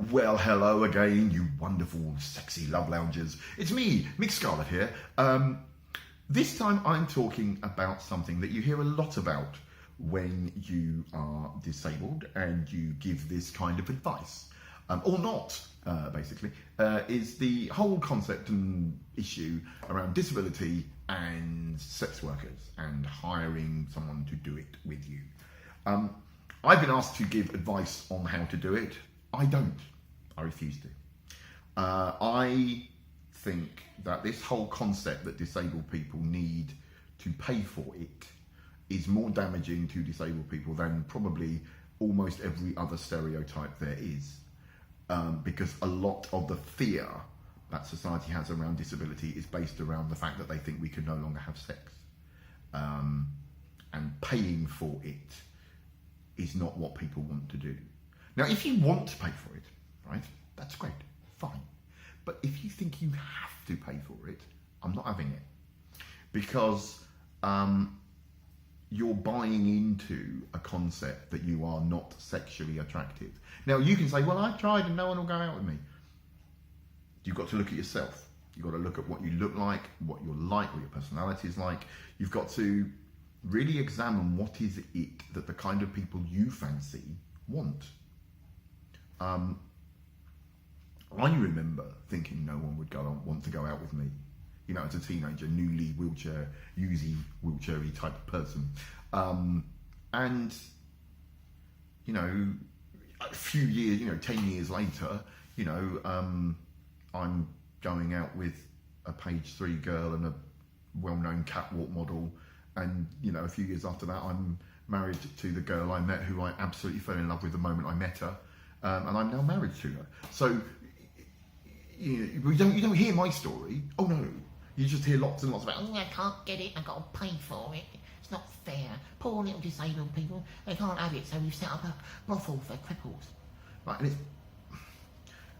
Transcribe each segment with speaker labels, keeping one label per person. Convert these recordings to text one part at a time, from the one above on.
Speaker 1: Well, hello again, you wonderful, sexy love loungers. It's me, Mik Scarlet here. This time I'm talking about something that you hear a lot about when you are disabled and you give this kind of advice, or not, basically, is the whole concept and issue around disability and sex workers and hiring someone to do it with you. I've been asked to give advice on how to do it. I don't. I refuse to. I think that this whole concept that disabled people need to pay for it is more damaging to disabled people than probably almost every other stereotype there is. Because a lot of the fear that society has around disability is based around the fact that they think we can no longer have sex. And paying for it is not what people want to do. Now, if you want to pay for it, right, that's great, fine. But if you think you have to pay for it, I'm not having it. Because you're buying into a concept that you are not sexually attractive. Now, you can say, well, I've tried and no one will go out with me. You've got to look at yourself. You've got to look at what you look like, what you're like, what your personality is like. You've got to really examine what is it that the kind of people you fancy want. I remember thinking no one would want to go out with me. You know, as a teenager, newly wheelchair-y type of person. And, you know, a few years, 10 years later, I'm going out with a page 3 girl and a well-known catwalk model. And, a few years after that, I'm married to the girl I met, who I absolutely fell in love with the moment I met her. And I'm now married to her. So, you don't hear my story. Oh no, you just hear lots and lots about,
Speaker 2: I can't get it, I've got to pay for it. It's not fair. Poor little disabled people, they can't have it, so we've set up a brothel for cripples.
Speaker 1: Right, and it's,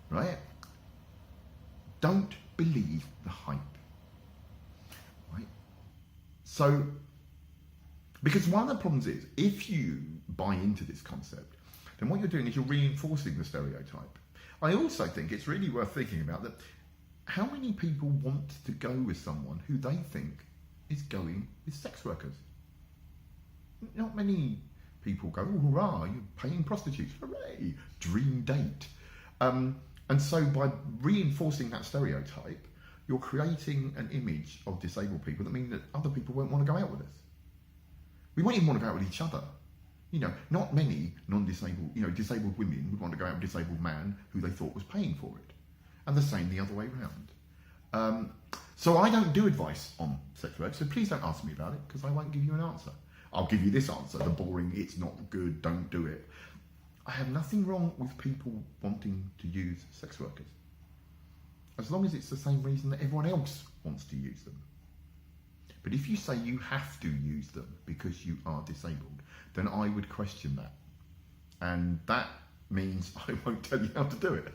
Speaker 1: right? Don't believe the hype. Right? So, because one of the problems is, if you buy into this concept, then what you're doing is you're reinforcing the stereotype. I also think it's really worth thinking about that. How many people want to go with someone who they think is going with sex workers? Not many people go, oh, hurrah, you're paying prostitutes, hooray, dream date. And so by reinforcing that stereotype, you're creating an image of disabled people that mean that other people won't want to go out with us. We won't even want to go out with each other. Not many non-disabled, disabled women would want to go out with a disabled man who they thought was paying for it. And the same the other way around. So I don't do advice on sex work, so please don't ask me about it, because I won't give you an answer. I'll give you this answer, the boring, it's not good, don't do it. I have nothing wrong with people wanting to use sex workers, as long as it's the same reason that everyone else wants to use them. But if you say you have to use them because you are disabled, then I would question that. And that means I won't tell you how to do it.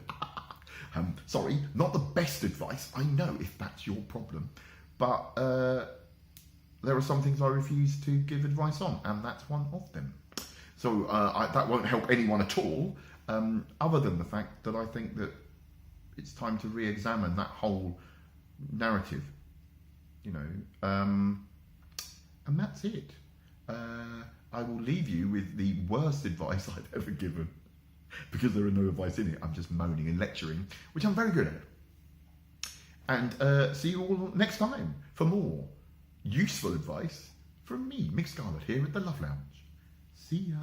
Speaker 1: Sorry, not the best advice, I know, if that's your problem. But there are some things I refuse to give advice on, and that's one of them. So that won't help anyone at all, other than the fact that I think that it's time to re-examine that whole narrative. And that's it. I will leave you with the worst advice I've ever given, because there are no advice in it. I'm just moaning and lecturing, which I'm very good at. And see you all next time for more useful advice from me, Mik Scarlet, here at the Love Lounge. See ya.